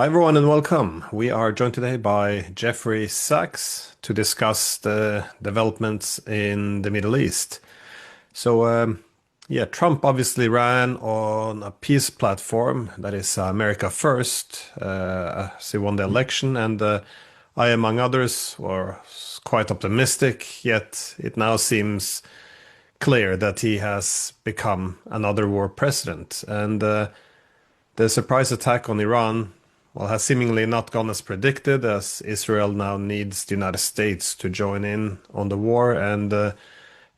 Hi everyone and welcome. We are joined today by Jeffrey Sachs to discuss the developments in the Middle East. Trump obviously ran on a peace platform that is America First. He won the election, and I, among others, were quite optimistic. Yet it now seems clear that he has become another war president, and the surprise attack on Iran, well, has seemingly not gone as predicted, as Israel now needs the United States to join in on the war, and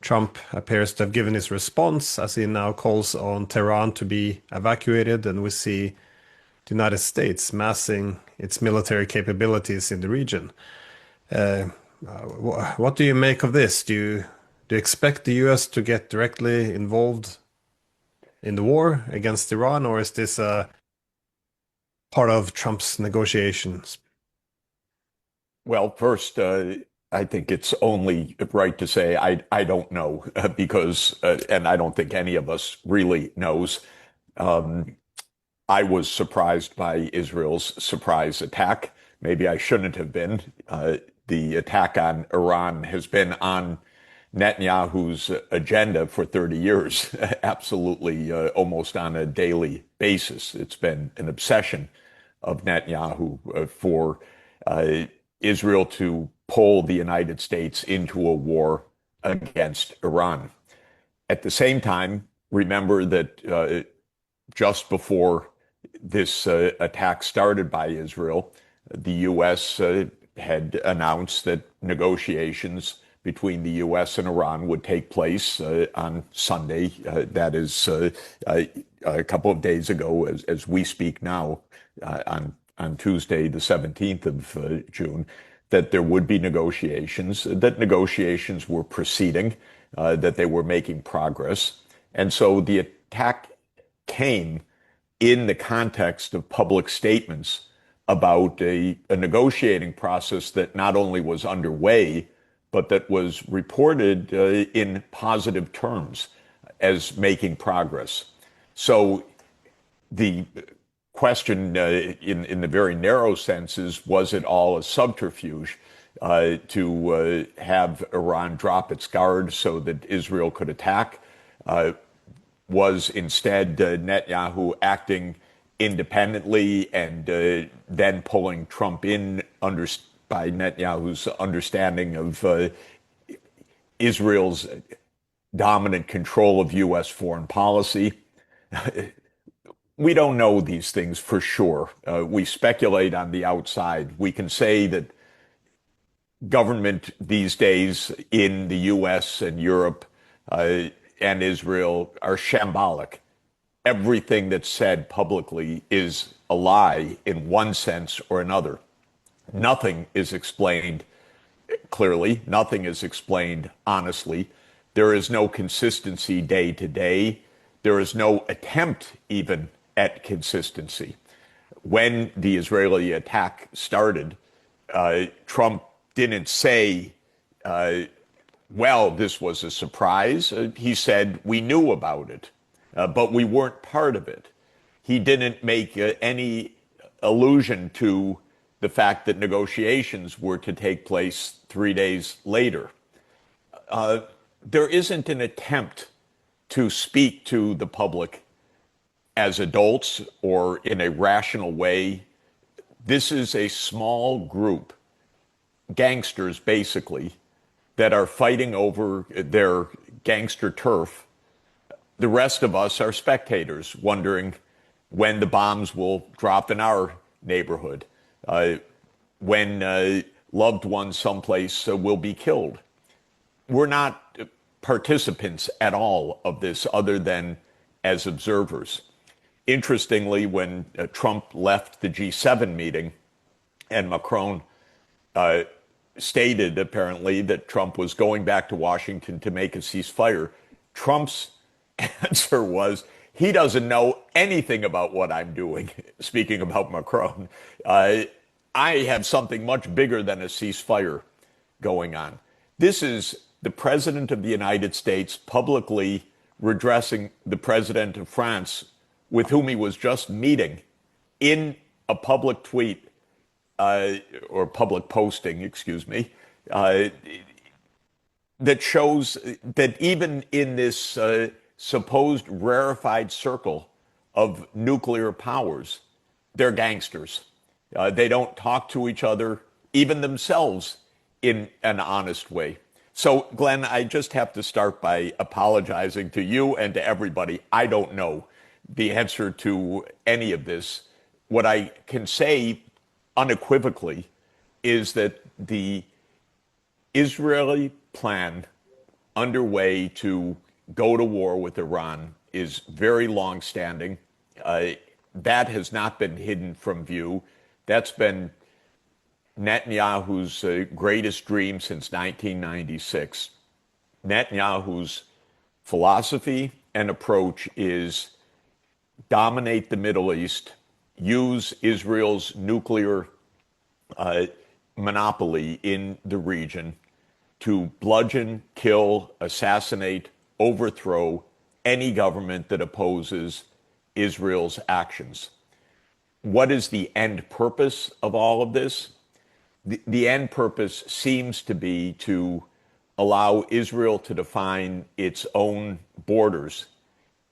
Trump appears to have given his response as he now calls on Tehran to be evacuated, and we see the United States massing its military capabilities in the region. What do you make of this? Do you expect the US to get directly involved in the war against Iran, or is this part of Trump's negotiations? Well, first, I think it's only right to say I don't know because, and I don't think any of us really knows. Um, I was surprised by Israel's surprise attack. Maybe I shouldn't have been. The attack on Iran has been on Netanyahu's agenda for 30 years, absolutely, almost on a daily basis. It's been an obsession of Netanyahu for uh, Israel to pull the United States into a war against Iran. At the same time, remember that just before this attack started by Israel, the U.S. Had announced that negotiations between the U.S. and Iran would take place on Sunday. That is a couple of days ago, as we speak now, on Tuesday, the 17th of June, that there would be negotiations, that negotiations were proceeding, that they were making progress. And so the attack came in the context of public statements about a negotiating process that not only was underway, but that was reported in positive terms as making progress. So the question in the very narrow sense is, was it all a subterfuge to have Iran drop its guard so that Israel could attack? Was instead Netanyahu acting independently and then pulling Trump in by Netanyahu's understanding of Israel's dominant control of U.S. foreign policy? We don't know these things for sure. We speculate on the outside. We can say that government these days in the U.S. and Europe and Israel are shambolic. Everything that's said publicly is a lie in one sense or another. Nothing is explained clearly. Nothing is explained honestly. There is no consistency day to day. There is no attempt even at consistency. When the Israeli attack started, Trump didn't say, well, this was a surprise. He said, we knew about it, but we weren't part of it. He didn't make any allusion to the fact that negotiations were to take place 3 days later. There isn't an attempt to speak to the public as adults or in a rational way. This is a small group, gangsters basically, that are fighting over their gangster turf. The rest of us are spectators, wondering when the bombs will drop in our neighborhood, when loved ones someplace will be killed. We're not participants at all of this other than as observers. Interestingly, when Trump left the G7 meeting and Macron stated apparently that Trump was going back to Washington to make a ceasefire, Trump's answer was, he doesn't know anything about what I'm doing. Speaking about Macron, I have something much bigger than a ceasefire going on. This is the president of the United States publicly redressing the president of France, with whom he was just meeting in a public tweet or public posting, excuse me, uh, that shows that even in this supposed rarefied circle of nuclear powers, they're gangsters. They don't talk to each other, even themselves, in an honest way. So, Glenn, I just have to start by apologizing to you and to everybody. I don't know the answer to any of this. What I can say unequivocally is that the Israeli plan underway to go to war with Iran is very long-standing. Uh, that has not been hidden from view. That's been Netanyahu's greatest dream since 1996. Netanyahu's philosophy and approach is dominate the Middle East, use Israel's nuclear uh, monopoly in the region to bludgeon, kill, assassinate, overthrow any government that opposes Israel's actions. What is the end purpose of all of this? The end purpose seems to be to allow Israel to define its own borders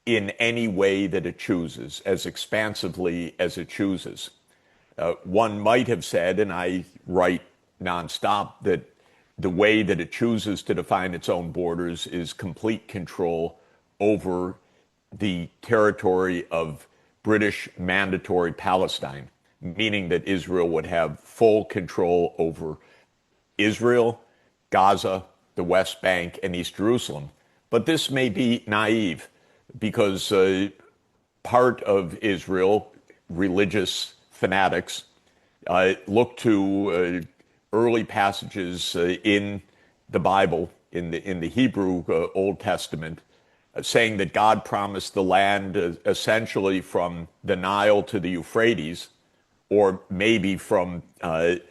in any way that it chooses, as expansively as it chooses. One might have said, and I write nonstop, that the way that it chooses to define its own borders is complete control over the territory of British Mandatory Palestine, meaning that Israel would have full control over Israel, Gaza, the West Bank, and East Jerusalem. But this may be naive because part of Israel, religious fanatics, look to early passages in the Bible, in the Hebrew Old Testament, saying that God promised the land essentially from the Nile to the Euphrates, or maybe from the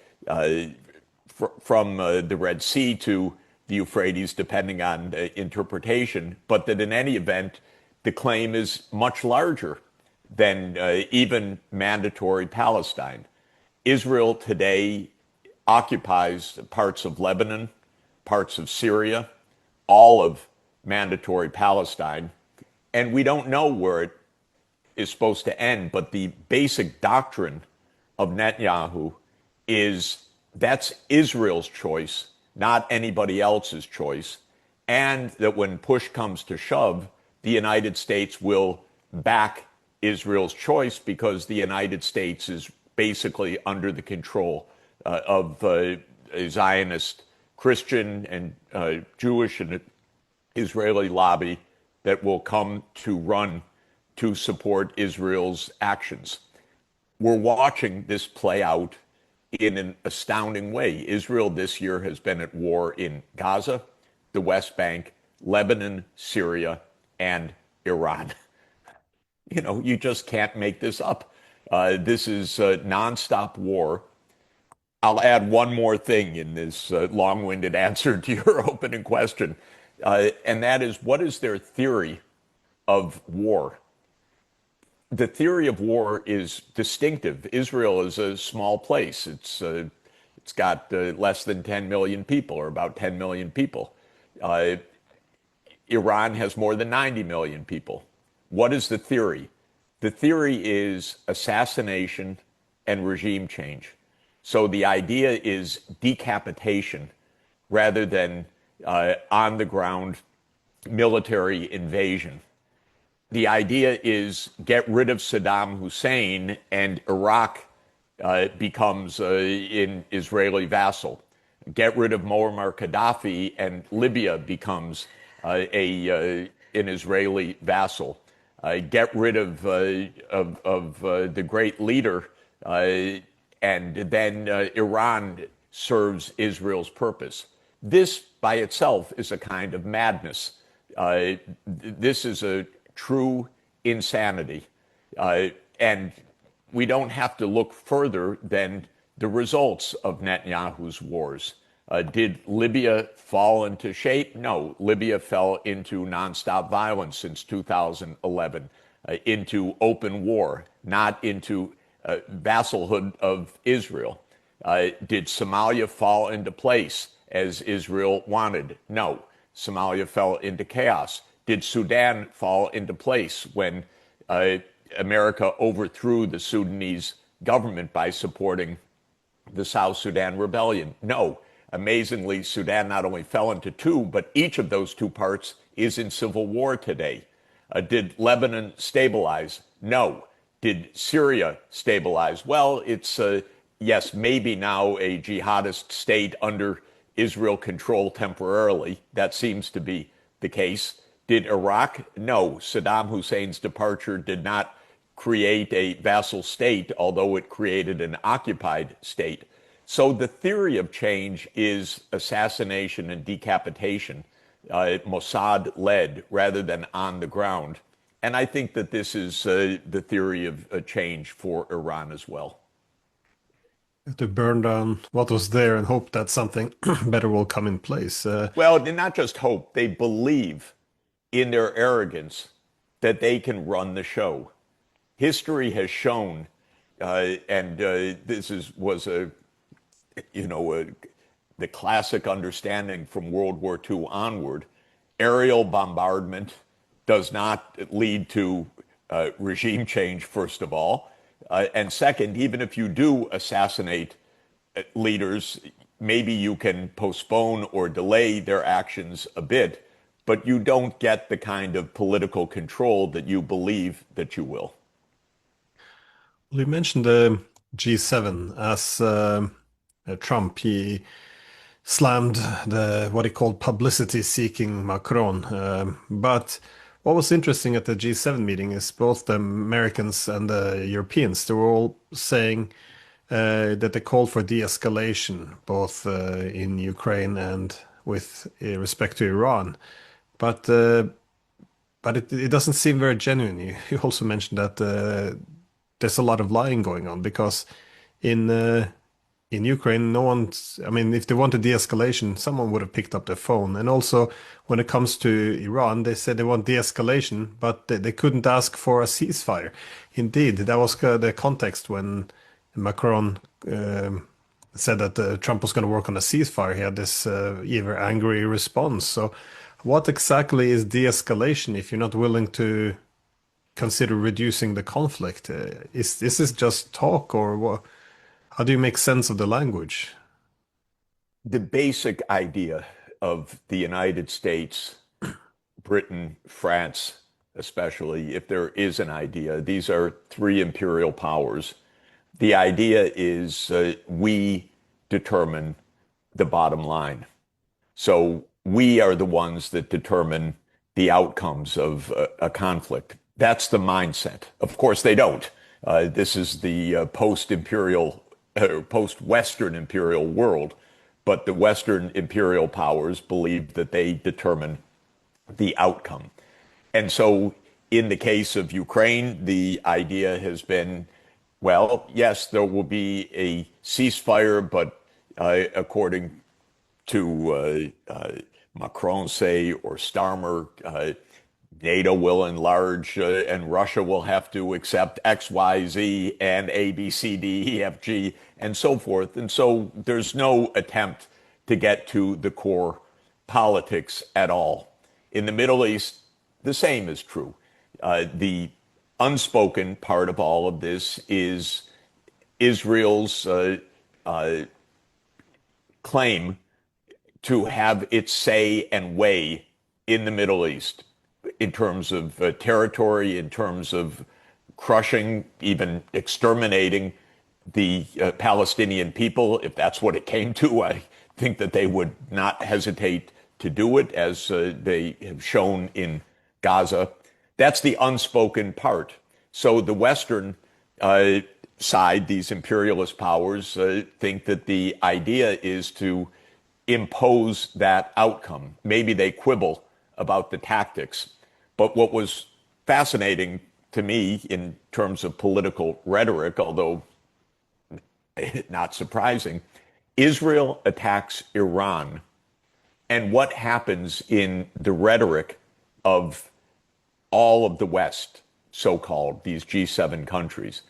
Red Sea to the Euphrates, depending on interpretation, but that in any event, the claim is much larger than even mandatory Palestine. Israel today occupies parts of Lebanon, parts of Syria, all of mandatory Palestine, and we don't know where it is supposed to end, but the basic doctrine of Netanyahu is that's Israel's choice, not anybody else's choice, and that when push comes to shove, the United States will back Israel's choice because the United States is basically under the control of a Zionist Christian and Jewish and Israeli lobby that will come to run to support Israel's actions. We're watching this play out in an astounding way. Israel this year has been at war in Gaza, the West Bank, Lebanon, Syria, and Iran. You know, you just can't make this up. This is a nonstop war. I'll add one more thing in this long-winded answer to your opening question, and that is, what is their theory of war? The theory of war is distinctive. Israel is a small place. It's got less than 10 million people, or about 10 million people. Uh, Iran has more than 90 million people. What is the theory? The theory is assassination and regime change. So the idea is decapitation rather than on the ground military invasion. The idea is get rid of Saddam Hussein and Iraq becomes an Israeli vassal. Get rid of Muammar Gaddafi and Libya becomes an Israeli vassal. Get rid of the great leader, and then Iran serves Israel's purpose. This by itself is a kind of madness. This is a true insanity. And we don't have to look further than the results of Netanyahu's wars. Did Libya fall into shape? No. Libya fell into nonstop violence since 2011, into open war, not into vassalhood of Israel. Did Somalia fall into place as Israel wanted? No. Somalia fell into chaos. Did Sudan fall into place when uh, America overthrew the Sudanese government by supporting the South Sudan rebellion? No. Amazingly, Sudan not only fell into two, but each of those two parts is in civil war today. Did Lebanon stabilize? No. Did Syria stabilize? Well, it's, yes, maybe now a jihadist state under Israel control temporarily. That seems to be the case. Did Iraq? No. Saddam Hussein's departure did not create a vassal state, although it created an occupied state. So the theory of change is assassination and decapitation, Mossad led rather than on the ground. And I think that this is the theory of change for Iran as well. To burn down what was there and hope that something better will come in place. Well, they not just hope, they believe in their arrogance that they can run the show. History has shown, and this was a you know the classic understanding from World War II onward. Aerial bombardment does not lead to regime change, first of all, and second, even if you do assassinate leaders, maybe you can postpone or delay their actions a bit, but you don't get the kind of political control that you believe that you will. You mentioned the G7 as Trump. He slammed the what he called publicity-seeking Macron. But what was interesting at the G7 meeting is both the Americans and the Europeans, they were all saying that they called for de-escalation, both in Ukraine and with respect to Iran. But it doesn't seem very genuine. You also mentioned that there's a lot of lying going on because in uh, in Ukraine, no one's, I mean, if they wanted de-escalation, someone would have picked up their phone. And also, when it comes to Iran, they said they want de-escalation, but they couldn't ask for a ceasefire. Indeed, that was the context when Macron said that Trump was going to work on a ceasefire. He had this either angry response. So, what exactly is de-escalation if you're not willing to consider reducing the conflict? Is this just talk, or what? How do you make sense of the language? The basic idea of the United States, Britain, France, especially, if there is an idea, these are three imperial powers. The idea is we determine the bottom line. So we are the ones that determine the outcomes of a conflict. That's the mindset. Of course, they don't. This is the post-imperial, post-Western imperial world, but the Western imperial powers believe that they determine the outcome. And so, in the case of Ukraine, the idea has been, well, yes, there will be a ceasefire, but according to Macron, say, or Starmer, NATO will enlarge and Russia will have to accept X, Y, Z, and A, B, C, D, E, F, G, and so forth. And so there's no attempt to get to the core politics at all. In the Middle East, the same is true. The unspoken part of all of this is Israel's claim to have its say and way in the Middle East in terms of territory, in terms of crushing, even exterminating the Palestinian people. If that's what it came to, I think that they would not hesitate to do it, as they have shown in Gaza. That's the unspoken part. So the Western side, these imperialist powers, think that the idea is to impose that outcome. Maybe they quibble about the tactics. But what was fascinating to me in terms of political rhetoric, although not surprising, Israel attacks Iran. And what happens in the rhetoric of all of the West, so-called, these G7 countries,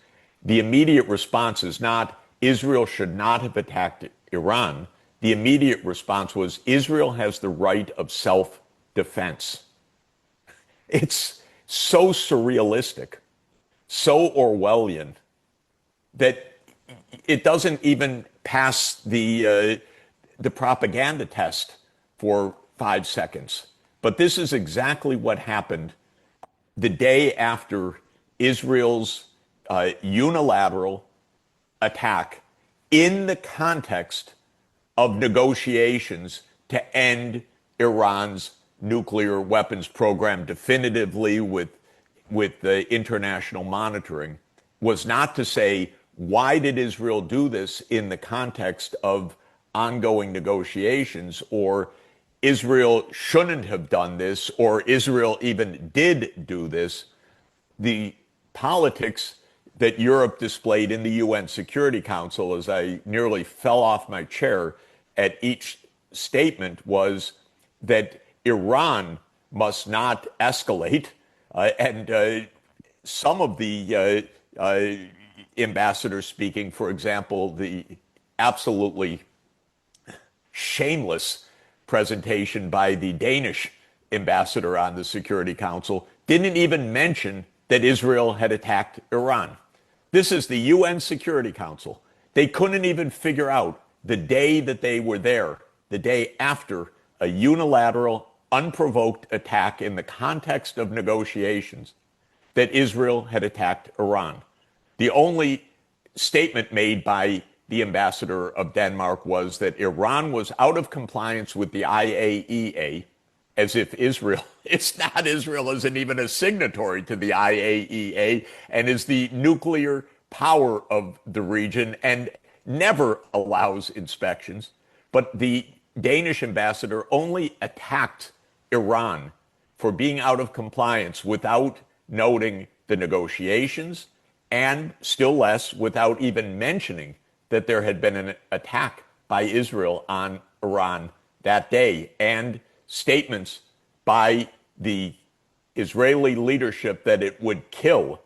The immediate response is not Israel should not have attacked Iran. The immediate response was Israel has the right of self defense. It's so surrealistic, so Orwellian, that it doesn't even pass the propaganda test for 5 seconds. But this is exactly what happened the day after Israel's unilateral attack in the context of negotiations to end Iran's nuclear weapons program definitively with the international monitoring was not to say, why did Israel do this in the context of ongoing negotiations, or Israel shouldn't have done this, or Israel even did do this. The politics that Europe displayed in the UN Security Council, as I nearly fell off my chair at each statement, was that Iran must not escalate. And some of the ambassadors speaking, for example, the absolutely shameless presentation by the Danish ambassador on the Security Council, didn't even mention that Israel had attacked Iran. This is the UN Security Council. They couldn't even figure out the day that they were there, the day after a unilateral, unprovoked attack in the context of negotiations, that Israel had attacked Iran. The only statement made by the ambassador of Denmark was that Iran was out of compliance with the IAEA, as if Israel, it's not, Israel isn't even a signatory to the IAEA and is the nuclear power of the region and never allows inspections. But the Danish ambassador only attacked Iran for being out of compliance without noting the negotiations, and still less without even mentioning that there had been an attack by Israel on Iran that day, and statements by the Israeli leadership that it would kill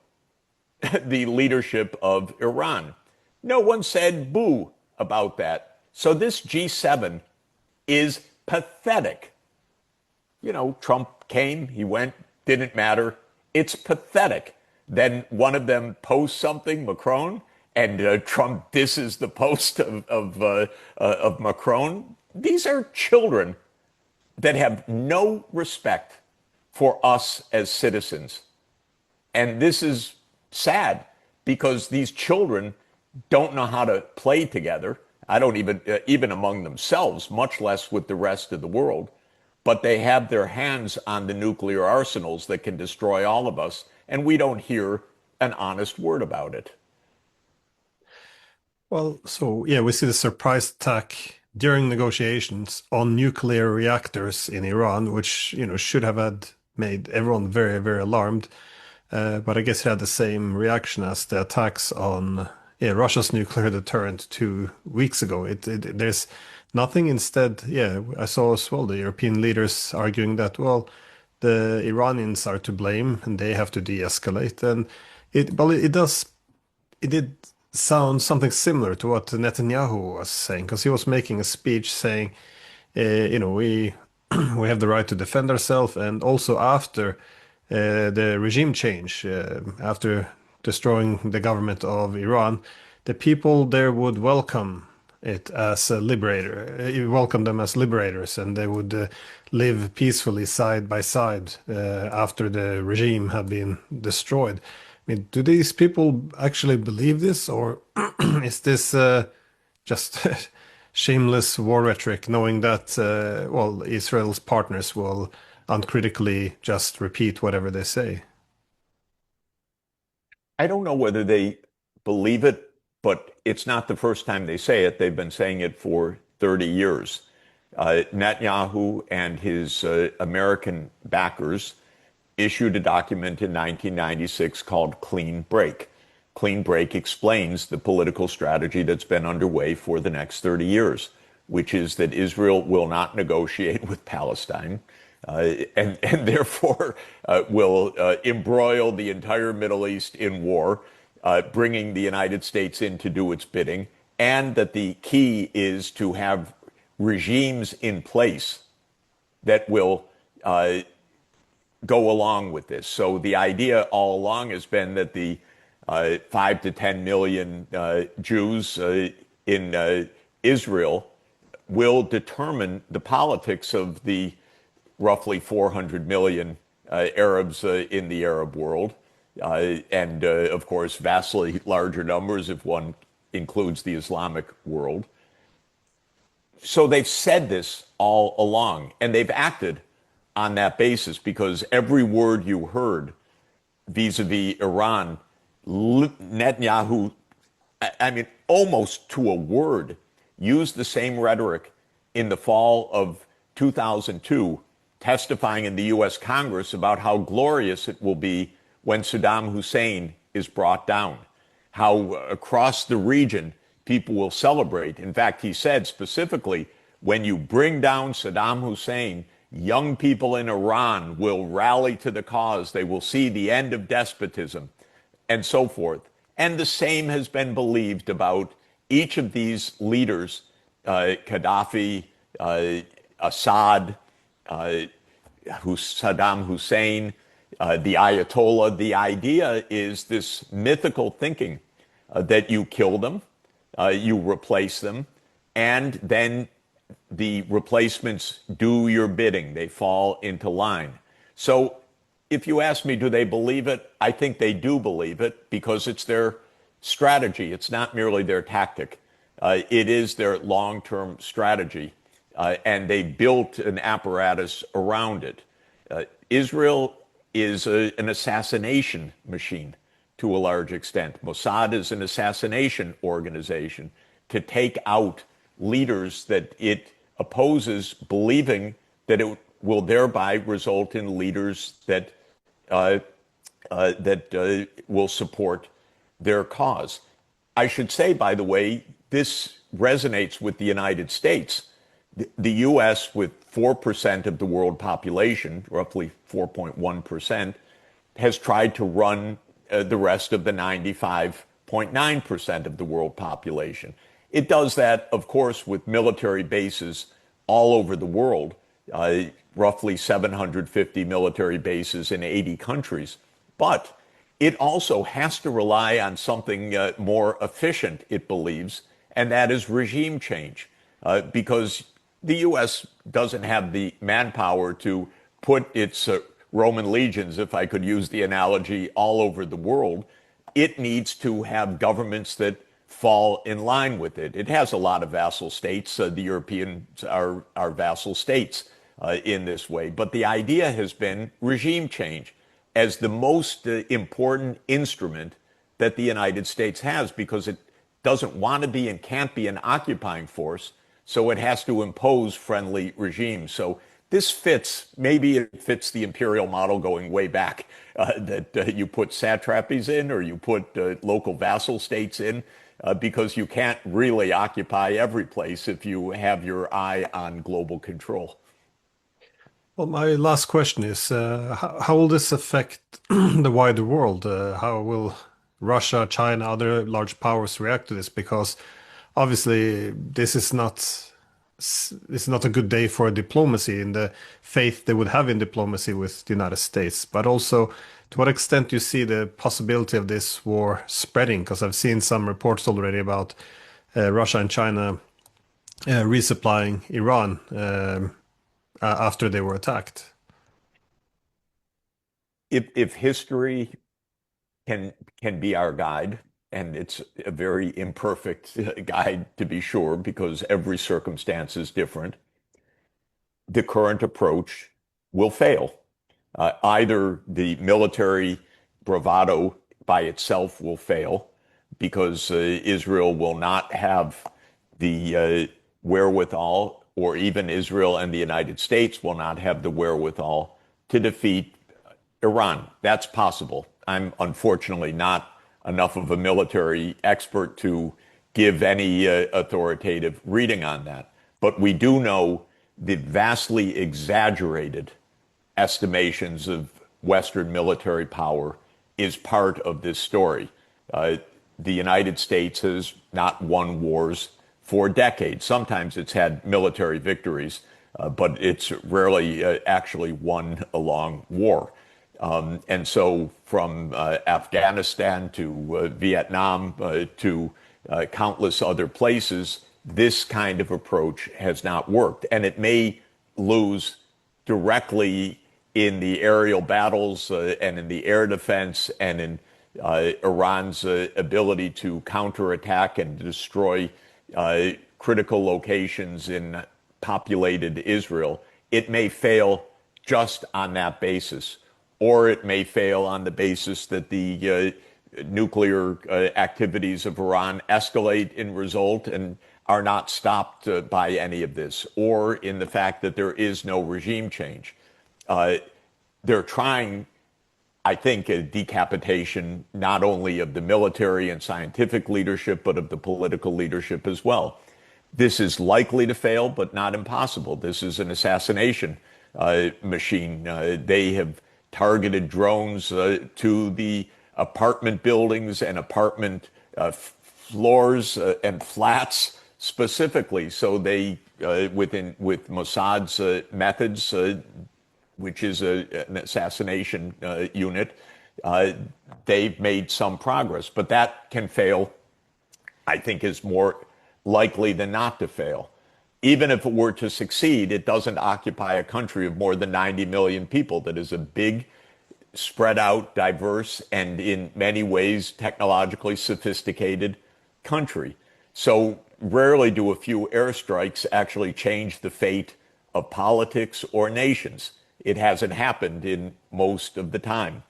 the leadership of Iran. No one said boo about that. So this G7 is pathetic. You know, Trump came, he went, didn't matter. It's pathetic. Then one of them posts something, Macron, and Trump disses the post of Macron. These are children that have no respect for us as citizens. And this is sad because these children don't know how to play together. I don't even among themselves, much less with the rest of the world. But they have their hands on the nuclear arsenals that can destroy all of us, and we don't hear an honest word about it. Well, so yeah, we see the surprise attack during negotiations on nuclear reactors in Iran, which, should have had made everyone very, very alarmed. But I guess it had the same reaction as the attacks on Russia's nuclear deterrent 2 weeks ago. There's nothing instead. Yeah, I saw as well the European leaders arguing that, well, the Iranians are to blame and they have to de-escalate. And it did sound something similar to what Netanyahu was saying, because he was making a speech saying, we we have the right to defend ourselves, and also after the regime change, after destroying the government of Iran, the people there would welcome it as a liberator, welcome them as liberators, and they would live peacefully side by side after the regime had been destroyed. I mean, do these people actually believe this, or is this just shameless war rhetoric, knowing that, well, Israel's partners will uncritically just repeat whatever they say? I don't know whether they believe it, but it's not the first time they say it. They've been saying it for 30 years. Netanyahu and his American backers issued a document in 1996 called Clean Break. Clean Break explains the political strategy that's been underway for the next 30 years, which is that Israel will not negotiate with Palestine, and therefore will embroil the entire Middle East in war, bringing the United States in to do its bidding, and that the key is to have regimes in place that will go along with this. So the idea all along has been that the 5 to 10 million Jews in Israel will determine the politics of the roughly 400 million Arabs in the Arab world. And of course, vastly larger numbers if one includes the Islamic world. So they've said this all along, and they've acted on that basis because every word you heard vis-a-vis Iran, Netanyahu, I mean, almost to a word, used the same rhetoric in the fall of 2002, testifying in the U.S. Congress about how glorious it will be when Saddam Hussein is brought down, how across the region people will celebrate. In fact, he said specifically, when you bring down Saddam Hussein, young people in Iran will rally to the cause. They will see the end of despotism and so forth. And the same has been believed about each of these leaders, Gaddafi, Assad, Saddam Hussein, the Ayatollah. The idea is this mythical thinking that you kill them, you replace them, and then the replacements do your bidding. They fall into line. So if you ask me, do they believe it? I think they do believe it because it's their strategy. It's not merely their tactic. It is their long-term strategy. And they built an apparatus around it. Israel is an assassination machine to a large extent. Mossad is an assassination organization to take out leaders that it opposes, believing that it will thereby result in leaders that will support their cause. I should say, by the way, this resonates with the United States. The U.S., with 4% of the world population, roughly 4.1%, has tried to run the rest of the 95.9% of the world population. It does that, of course, with military bases all over the world, roughly 750 military bases in 80 countries. But it also has to rely on something more efficient, it believes, and that is regime change. Because the U.S. doesn't have the manpower to put its Roman legions, if I could use the analogy, all over the world. It needs to have governments that fall in line with it. It has a lot of vassal states. The Europeans are vassal states in this way. But the idea has been regime change as the most important instrument that the United States has, because it doesn't want to be and can't be an occupying force, so it has to impose friendly regimes. So this fits, maybe it fits the imperial model going way back, that you put satrapies in or you put local vassal states in, because you can't really occupy every place if you have your eye on global control. Well, my last question is, how will this affect the wider world? How will Russia, China, other large powers react to this? Because obviously, this is not a good day for diplomacy in the faith they would have in diplomacy with the United States. But also, to what extent do you see the possibility of this war spreading? Because I've seen some reports already about Russia and China resupplying Iran after they were attacked. If history can be our guide, and it's a very imperfect guide to be sure, because every circumstance is different, the current approach will fail. Either the military bravado by itself will fail because Israel will not have the wherewithal, or even Israel and the United States will not have the wherewithal to defeat Iran. That's possible. I'm unfortunately not enough of a military expert to give any authoritative reading on that. But we do know the vastly exaggerated estimations of Western military power is part of this story. Uh, the United States has not won wars for decades. Sometimes it's had military victories, but it's rarely actually won a long war. And so, from Afghanistan to Vietnam to countless other places, this kind of approach has not worked. And it may lose directly in the aerial battles and in the air defense and in Iran's ability to counterattack and destroy critical locations in populated Israel. It may fail just on that basis, or it may fail on the basis that the nuclear activities of Iran escalate in result and are not stopped by any of this, or in the fact that there is no regime change. Uh, they're trying, I think, a decapitation not only of the military and scientific leadership, but of the political leadership as well. This is likely to fail, but not impossible. This is an assassination machine. They have targeted drones to the apartment buildings and apartment floors and flats specifically. So they, with Mossad's methods, which is an assassination unit, they've made some progress. But that can fail, I think, is more likely than not to fail. Even if it were to succeed, it doesn't occupy a country of more than 90 million people. That is a big, spread out, diverse, and in many ways technologically sophisticated country. So rarely do a few airstrikes actually change the fate of politics or nations. It hasn't happened in most of the time.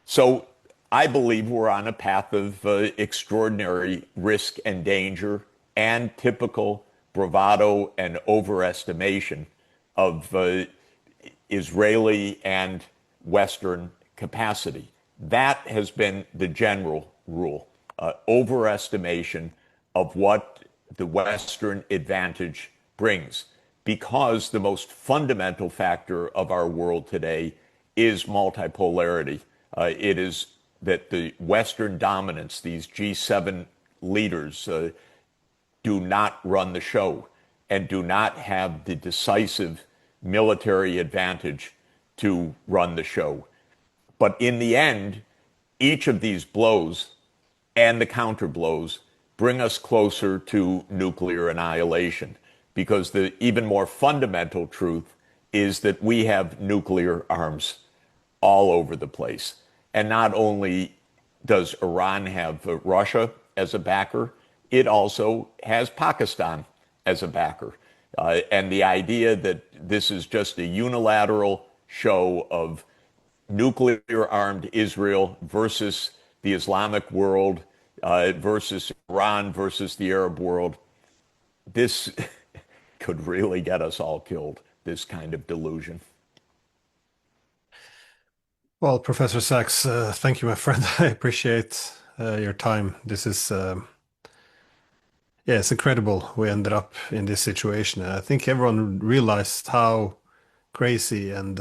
So I believe we're on a path of extraordinary risk and danger and typical bravado and overestimation of Israeli and Western capacity. That has been the general rule, overestimation of what the Western advantage brings, because the most fundamental factor of our world today is multipolarity. It is that the Western dominance, these G7 leaders, do not run the show and do not have the decisive military advantage to run the show. But in the end, each of these blows and the counter blows bring us closer to nuclear annihilation, because the even more fundamental truth is that we have nuclear arms all over the place. And not only does Iran have Russia as a backer, it also has Pakistan as a backer. And the idea that this is just a unilateral show of nuclear armed Israel versus the Islamic world versus Iran versus the Arab world, this could really get us all killed, this kind of delusion. Well, Professor Sachs, thank you, my friend. I appreciate your time. This is, yeah, it's incredible we ended up in this situation. I think everyone realized how crazy and,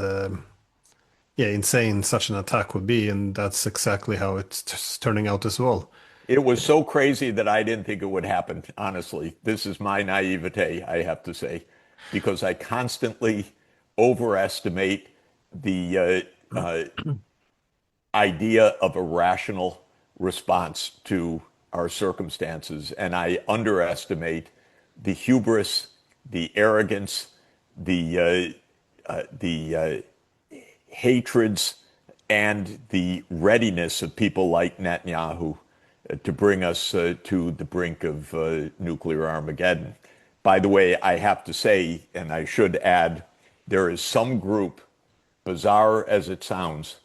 yeah, insane such an attack would be, and that's exactly how it's turning out as well. It was so crazy that I didn't think it would happen, honestly. This is my naivete, I have to say, because I constantly overestimate the idea of a rational response to our circumstances, and I underestimate the hubris, the arrogance, the hatreds, and the readiness of people like Netanyahu to bring us to the brink of nuclear Armageddon. By the way, I have to say, and I should add, there is some group, bizarre as it sounds,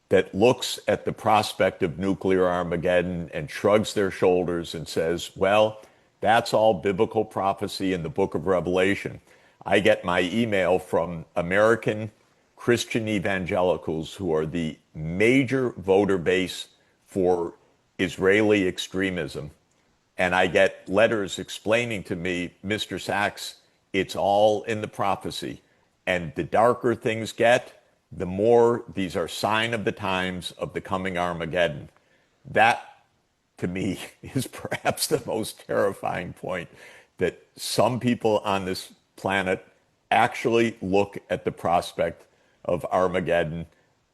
that looks at the prospect of nuclear Armageddon and shrugs their shoulders and says, well, that's all biblical prophecy in the book of Revelation. I get my email from American Christian evangelicals, who are the major voter base for Israeli extremism. And I get letters explaining to me, Mr. Sachs, it's all in the prophecy. And the darker things get, the more these are sign of the times of the coming Armageddon. That to me is perhaps the most terrifying point, that some people on this planet actually look at the prospect of Armageddon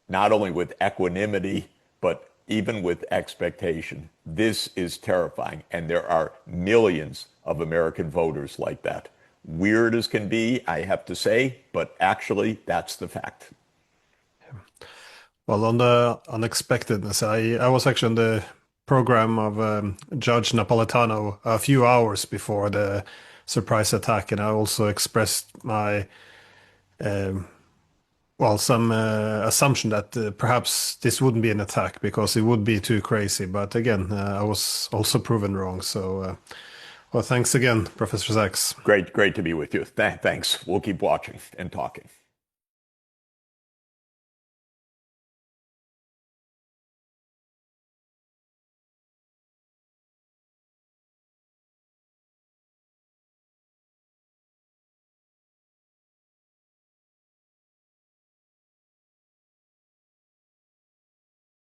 not only with equanimity, but even with expectation. This is terrifying. And there are millions of American voters like that. Weird as can be, I have to say, but actually, that's the fact. Well, on the unexpectedness, I was actually on the program of Judge Napolitano a few hours before the surprise attack, and I also expressed my well, some assumption that perhaps this wouldn't be an attack because it would be too crazy. But again, I was also proven wrong. So, well, thanks again, Professor Sachs. Great, great to be with you. Thanks. We'll keep watching and talking.